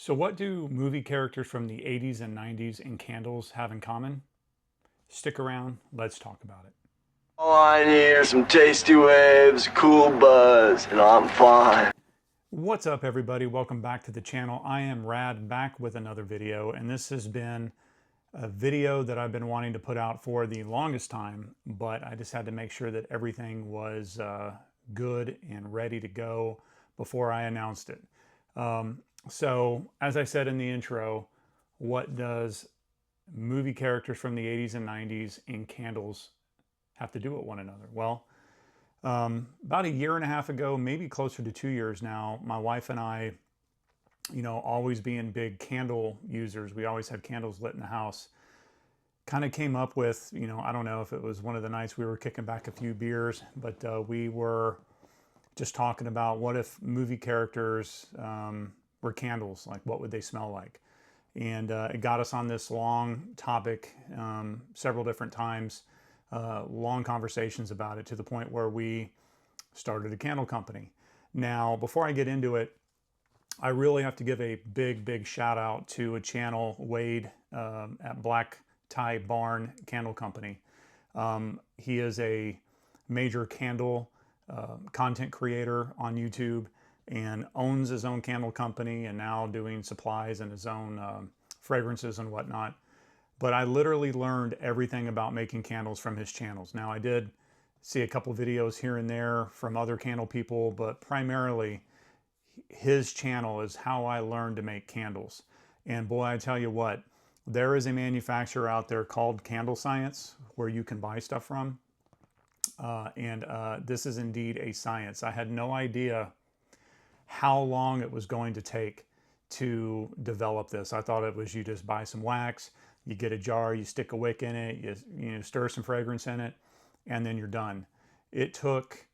So what do movie characters from the 80s and 90s and candles have in common? Stick around, let's talk about it. All I need are some tasty waves, cool buzz, and I'm fine. What's up everybody? Welcome back to the channel. I am Rad back with another video, and this has been a video that I've been wanting to put out for the longest time, but I just had to make sure that everything was good and ready to go before I announced it. So as I said in the intro, what does movie characters from the 80s and 90s and candles have to do with one another? Well, about a year and a half ago, maybe closer to 2 years now, my wife and I, always being big candle users, we always had candles lit in the house, kind of came up with, I don't know if it was one of the nights we were kicking back a few beers, but we were just talking about what if movie characters were candles, like what would they smell like? And it got us on this long topic several different times, long conversations about it to the point where we started a candle company. Now, before I get into it, I really have to give a big shout out to a channel, Wade, at Black Tie Barn Candle Company. He is a major candle content creator on YouTube and owns his own candle company and now doing supplies and his own fragrances and whatnot. But I literally learned everything about making candles from his channels. Now, I did see a couple videos here and there from other candle people, but primarily his channel is how I learned to make candles. And boy, I tell you what, there is a manufacturer out there called Candle Science where you can buy stuff from. This is indeed a science. I had no idea how long it was going to take to develop this. I thought it was you just buy some wax, you get a jar, you stick a wick in it, you stir some fragrance in it, and then you're done. It took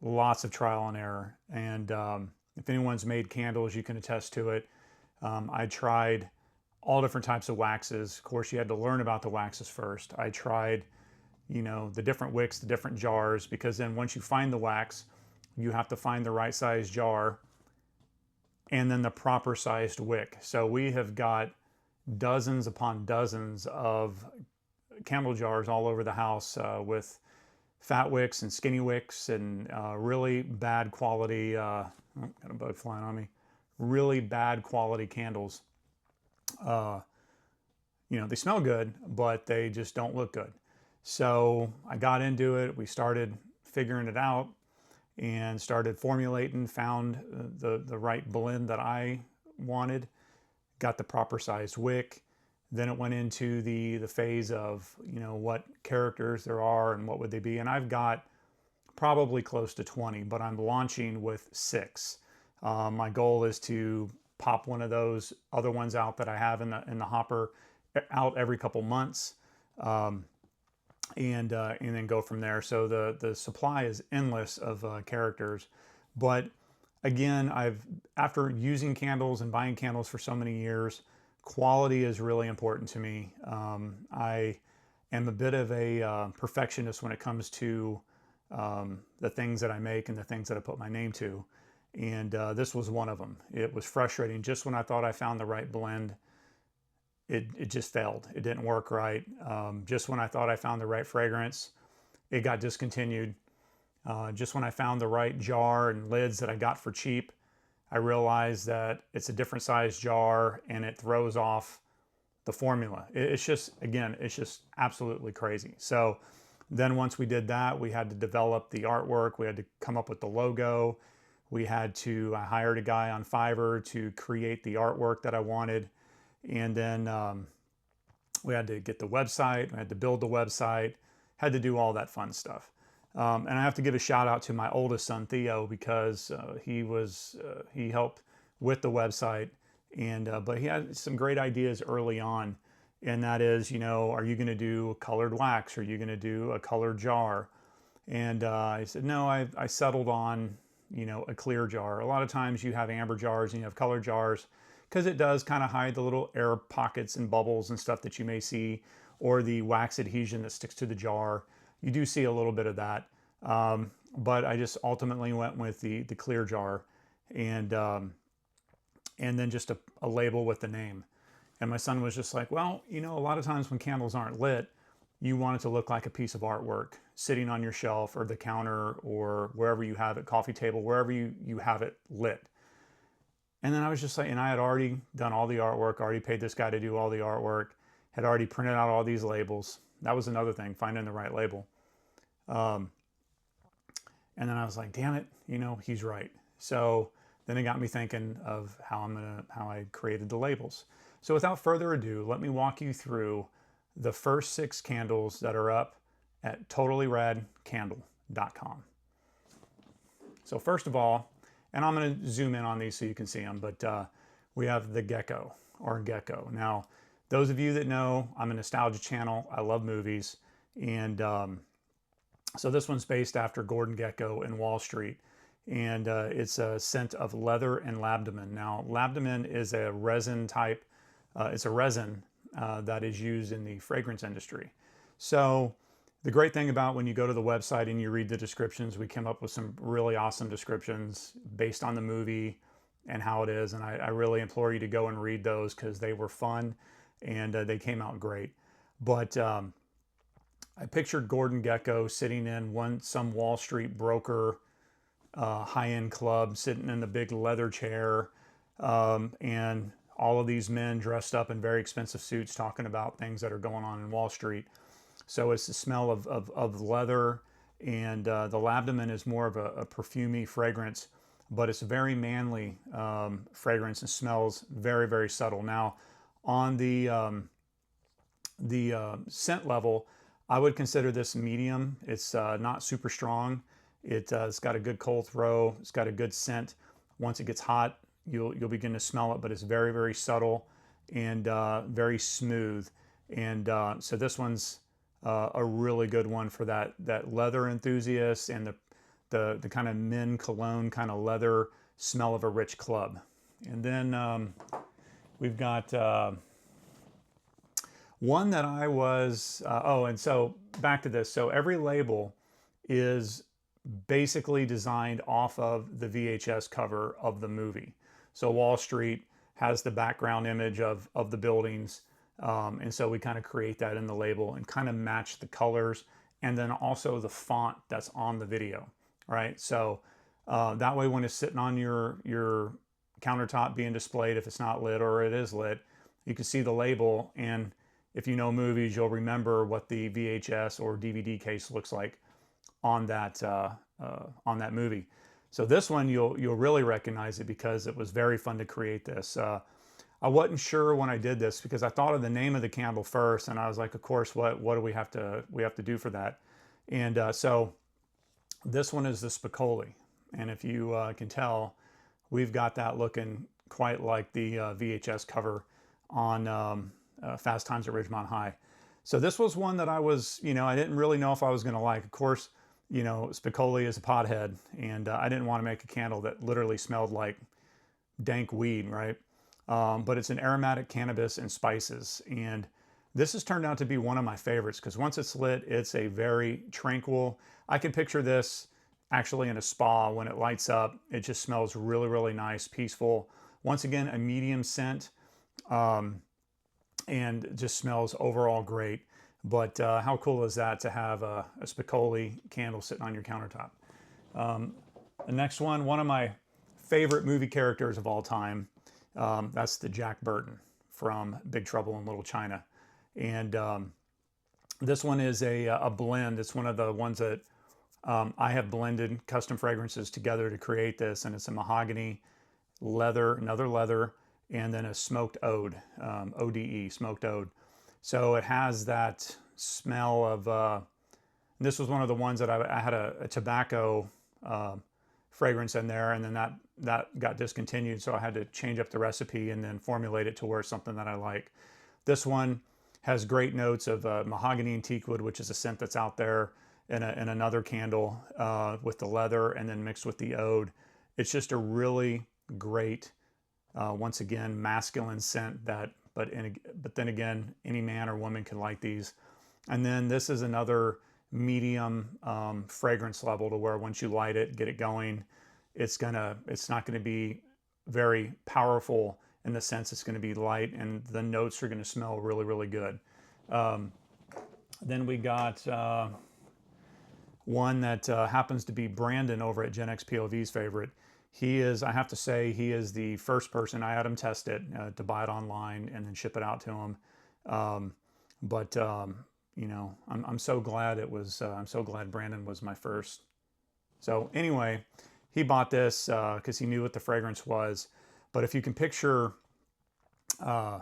lots of trial and error. And if anyone's made candles, you can attest to it. I tried all different types of waxes. Of course, you had to learn about the waxes first. I tried, the different wicks, the different jars, because then once you find the wax, you have to find the right size jar and then the proper sized wick. So we have got dozens upon dozens of candle jars all over the house with fat wicks and skinny wicks and really bad quality, oh, got a bug flying on me, really bad quality candles. They smell good, but they just don't look good. So I got into it, we started figuring it out and started formulating, found the right blend that I wanted, got the proper sized wick. Then it went into the phase of, what characters there are and what would they be. And I've got probably close to 20, but I'm launching with 6. My goal is to pop one of those other ones out that I have in the hopper out every couple months. And then go from there. So the supply is endless of characters. But again, after using candles and buying candles for so many years, quality is really important to me. I am a bit of a perfectionist when it comes to the things that I make and the things that I put my name to. And this was one of them. It was frustrating. Just when I thought I found the right blend, it just failed. It didn't work right. Just when I thought I found the right fragrance, it got discontinued. Just when I found the right jar and lids that I got for cheap, I realized that it's a different size jar and it throws off the formula. It's just, again, it's just absolutely crazy. So then once we did that, we had to develop the artwork. We had to come up with the logo. I hired a guy on Fiverr to create the artwork that I wanted. And then we had to get the website, we had to build the website, had to do all that fun stuff. And I have to give a shout out to my oldest son, Theo, because he helped with the website. But he had some great ideas early on. And that is, are you going to do colored wax? Are you going to do a colored jar? And I said, no, I settled on, a clear jar. A lot of times you have amber jars and you have colored jars, because it does kind of hide the little air pockets and bubbles and stuff that you may see, or the wax adhesion that sticks to the jar. You do see a little bit of that. But I just ultimately went with the clear jar. And and then just a label with the name. And my son was just like, well, you know, a lot of times when candles aren't lit, you want it to look like a piece of artwork sitting on your shelf or the counter or wherever you have it, coffee table, wherever you have it lit. And then I was just like, and I had already done all the artwork, already paid this guy to do all the artwork, had already printed out all these labels. That was another thing, finding the right label. Um, and then I was like, damn it, you know, he's right. So then it got me thinking of how I created the labels. So without further ado, let me walk you through the first 6 candles that are up at totallyradcandle.com. So first of all, and I'm going to zoom in on these so you can see them, but we have the gecko or gecko. Now, those of you that know, I'm a nostalgia channel. I love movies. And so this one's based after Gordon Gekko in Wall Street. And it's a scent of leather and labdamen. Now, labdamen is a resin type. It's a resin that is used in the fragrance industry. So the great thing about when you go to the website and you read the descriptions, we came up with some really awesome descriptions based on the movie and how it is. And I really implore you to go and read those because they were fun and they came out great. But I pictured Gordon Gekko sitting in some Wall Street broker high-end club, sitting in the big leather chair, and all of these men dressed up in very expensive suits talking about things that are going on in Wall Street. So it's the smell of leather, and the labdamen is more of a perfumey fragrance, but it's a very manly fragrance and smells very, very subtle. Now, on the scent level, I would consider this medium. It's not super strong. It's got a good cold throw. It's got a good scent. Once it gets hot, you'll begin to smell it, but it's very, very subtle and very smooth. And so this one's a really good one for that leather enthusiast and the kind of men cologne kind of leather smell of a rich club. And then we've got one that I was, and so back to this. So every label is basically designed off of the VHS cover of the movie. So Wall Street has the background image of the buildings. And so we kind of create that in the label and kind of match the colors and then also the font that's on the video, right? So that way when it's sitting on your countertop being displayed, if it's not lit or it is lit, you can see the label. And if you know movies, you'll remember what the VHS or DVD case looks like on that movie. So this one you'll really recognize it because it was very fun to create this. I wasn't sure when I did this because I thought of the name of the candle first, and I was like, of course, what do we have to do for that? And so this one is the Spicoli, and if you can tell, we've got that looking quite like the VHS cover on Fast Times at Ridgemont High. So this was one that I was, I didn't really know if I was going to like. Of course, Spicoli is a pothead, and I didn't want to make a candle that literally smelled like dank weed, right? But it's an aromatic cannabis and spices. And this has turned out to be one of my favorites because once it's lit, it's a very tranquil. I can picture this actually in a spa when it lights up. It just smells really, really nice, peaceful. Once again, a medium scent and just smells overall great. But how cool is that to have a Spicoli candle sitting on your countertop? The next one of my favorite movie characters of all time, that's the Jack Burton from Big Trouble in Little China. And this one is a blend. It's one of the ones that I have blended custom fragrances together to create this. And it's a mahogany, leather, another leather, and then a smoked oud, ODE, smoked oud. So it has that smell of, this was one of the ones that I had a tobacco fragrance in there, and then that got discontinued, so I had to change up the recipe and then formulate it to where it's something that I like. This one has great notes of mahogany and teakwood, which is a scent that's out there in another candle with the leather and then mixed with the oud. It's just a really great, once again, masculine scent but then again, any man or woman can like these. And then this is another medium fragrance level to where once you light it, get it going, it's not going to be very powerful in the sense it's going to be light and the notes are going to smell really, really good. Then we got one that happens to be Brandon over at Gen X POV's favorite. He is, I have to say, he is the first person. I had him test it to buy it online and then ship it out to him. You know, I'm so glad it was, I'm so glad Brandon was my first. So anyway, he bought this because he knew what the fragrance was. But if you can picture the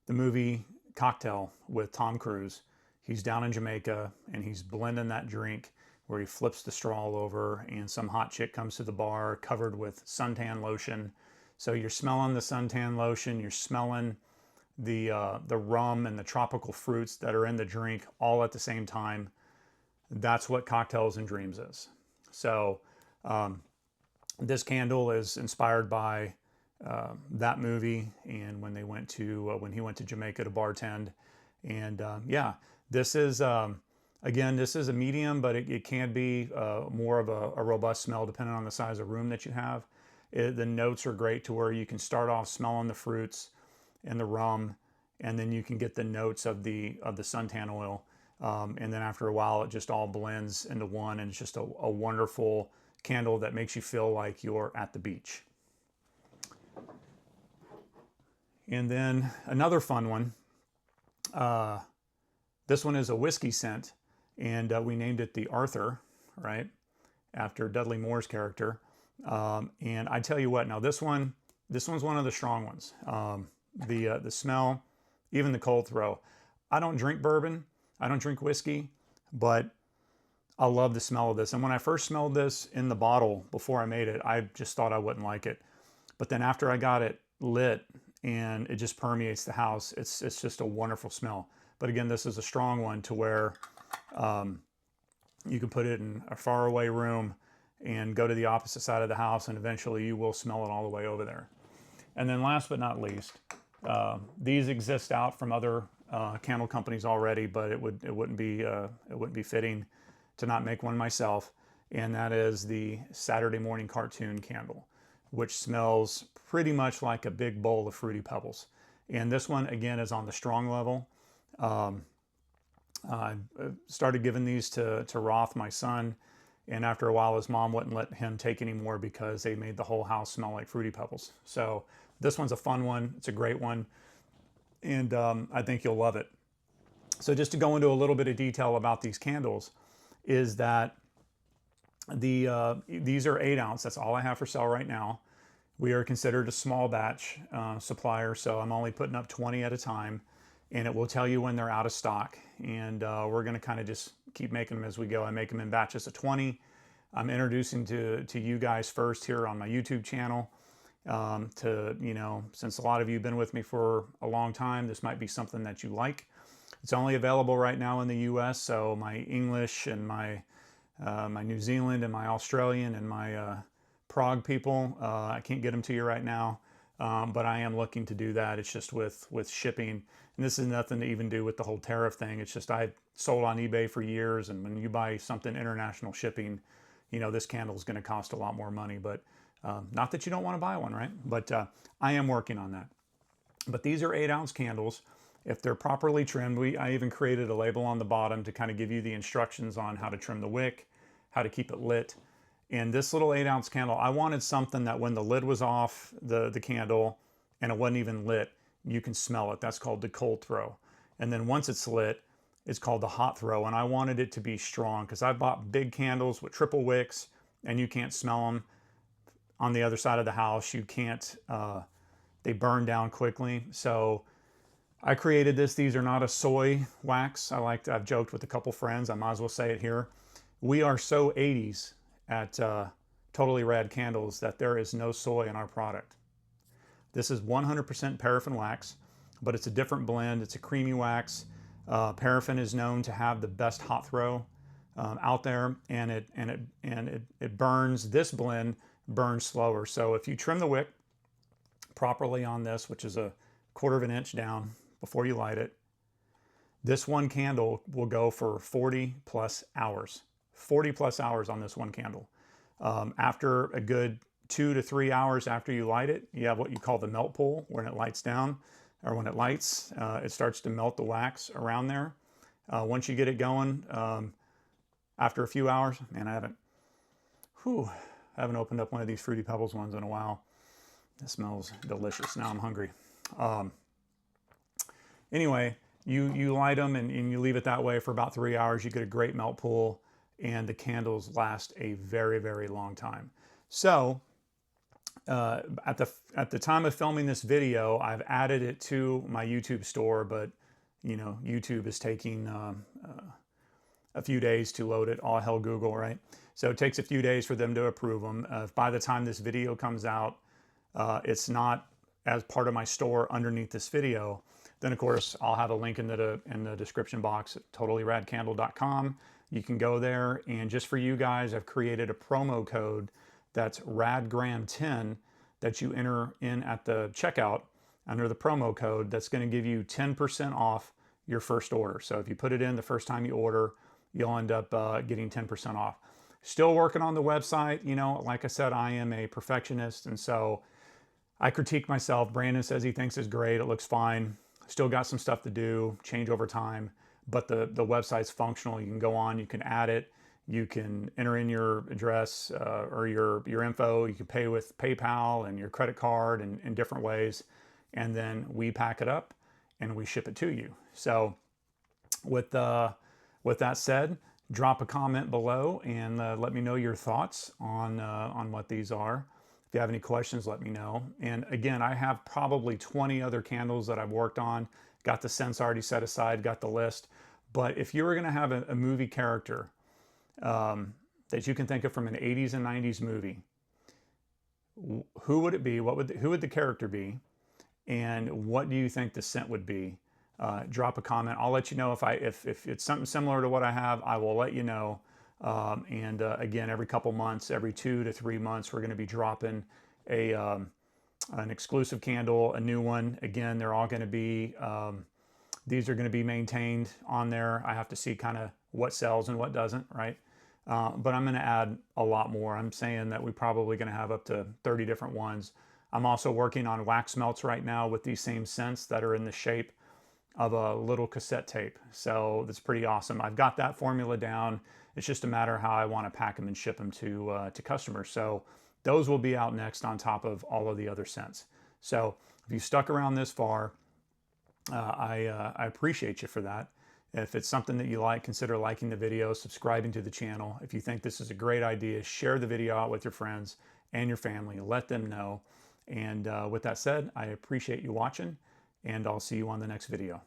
movie Cocktail with Tom Cruise, he's down in Jamaica and he's blending that drink where he flips the straw over and some hot chick comes to the bar covered with suntan lotion. So you're smelling the suntan lotion, you're smelling the rum and the tropical fruits that are in the drink all at the same time. That's what Cocktails and Dreams is. So this candle is inspired by that movie and when they went to when he went to Jamaica to bartend. And yeah, this is again, this is a medium, but it can be more of a robust smell depending on the size of room that you have. The notes are great to where you can start off smelling the fruits and the rum, and then you can get the notes of the suntan oil. And then after a while, it just all blends into one, and it's just a wonderful candle that makes you feel like you're at the beach. And then another fun one. This one is a whiskey scent, and we named it the Arthur, right, after Dudley Moore's character. And I tell you what, now this one's one of the strong ones. The smell, even the cold throw. I don't drink bourbon, I don't drink whiskey, but I love the smell of this. And when I first smelled this in the bottle before I made it, I just thought I wouldn't like it. But then after I got it lit and it just permeates the house, it's just a wonderful smell. But again, this is a strong one to where you can put it in a faraway room and go to the opposite side of the house, and eventually you will smell it all the way over there. And then last but not least, these exist out from other candle companies already, but it wouldn't be fitting to not make one myself. And that is the Saturday Morning Cartoon candle, which smells pretty much like a big bowl of Fruity Pebbles. And this one again is on the strong level. I started giving these to Roth, my son, and after a while his mom wouldn't let him take any more because they made the whole house smell like Fruity Pebbles. So this one's a fun one, it's a great one, and I think you'll love it. So just to go into a little bit of detail about these candles is that these are 8 ounce, that's all I have for sale right now. We are considered a small batch supplier, so I'm only putting up 20 at a time, and it will tell you when they're out of stock. And we're gonna kind of just keep making them as we go. I make them in batches of 20. I'm introducing to you guys first here on my YouTube channel. You know, since a lot of you have been with me for a long time, this might be something that you like. It's only available right now in the US, so my English and my New Zealand and my Australian and my Prague people, I can't get them to you right now, but I am looking to do that. It's just with shipping, and this is nothing to even do with the whole tariff thing. It's just I sold on eBay for years, and when you buy something international shipping, you know, this candle is going to cost a lot more money, but not that you don't want to buy one, right? But I am working on that. But these are 8 ounce candles. If they're properly trimmed, I even created a label on the bottom to kind of give you the instructions on how to trim the wick, how to keep it lit. And this little 8 ounce candle, I wanted something that when the lid was off the candle and it wasn't even lit, you can smell it. That's called the cold throw. And then once it's lit, it's called the hot throw. And I wanted it to be strong because I bought big candles with triple wicks and you can't smell them on the other side of the house. You can't, they burn down quickly. So I created this. These are not a soy wax. I've joked with a couple friends, I might as well say it here. We are so 80s at Totally Rad Candles that there is no soy in our product. This is 100% paraffin wax, but it's a different blend. It's a creamy wax. Paraffin is known to have the best hot throw out there, and it burns. This blend burns slower. So if you trim the wick properly on this, which is a 1/4 inch down before you light it, this one candle will go for 40 plus hours. 40 plus hours on this one candle. After a good 2 to 3 hours after you light it, you have what you call the melt pool. When it lights down, or when it lights, it starts to melt the wax around there. Once you get it going, after a few hours, man, I haven't opened up one of these Fruity Pebbles ones in a while. It smells delicious. Now I'm hungry. Anyway, you light them and you leave it that way for about 3 hours. You get a great melt pool, and the candles last a very, very long time. So at the time of filming this video, I've added it to my YouTube store, but you know, YouTube is taking a few days to load it. All hell Google, right? So it takes a few days for them to approve them. By the time this video comes out, it's not as part of my store underneath this video. Then of course I'll have a link in the description box at totallyradcandle.com. You can go there, and just for you guys, I've created a promo code that's RADGRAM10 that you enter in at the checkout under the promo code. That's going to give you 10% off your first order. So if you put it in the first time you order, you'll end up getting 10% off. Still working on the website. You know, like I said, I am a perfectionist, and so I critique myself. Brandon says he thinks it's great. It looks fine. Still got some stuff to do, change over time, but the website's functional. You can go on, you can add it, you can enter in your address or your info. You can pay with PayPal and your credit card and in different ways, and then we pack it up and we ship it to you. So with that said, drop a comment below and let me know your thoughts on what these are. If you have any questions, let me know. And again, I have probably 20 other candles that I've worked on. Got the scents already set aside, got the list. But if you were going to have a movie character that you can think of from an 80s and 90s movie, who would it be? Who would the character be? And what do you think the scent would be? Drop a comment. I'll let you know if it's something similar to what I have. I will let you know. Again, every couple months, every 2 to 3 months, we're going to be dropping an exclusive candle, a new one. Again, they're all going to be, these are going to be maintained on there. I have to see kind of what sells and what doesn't, right? But I'm going to add a lot more. I'm saying that we're probably going to have up to 30 different ones. I'm also working on wax melts right now with these same scents that are in the shape of a little cassette tape. So that's pretty awesome. I've got that formula down. It's just a matter of how I want to pack them and ship them to customers. So those will be out next on top of all of the other scents. So if you stuck around this far, I appreciate you for that. If it's something that you like, consider liking the video, subscribing to the channel. If you think this is a great idea, share the video out with your friends and your family. Let them know. And with that said, I appreciate you watching, and I'll see you on the next video.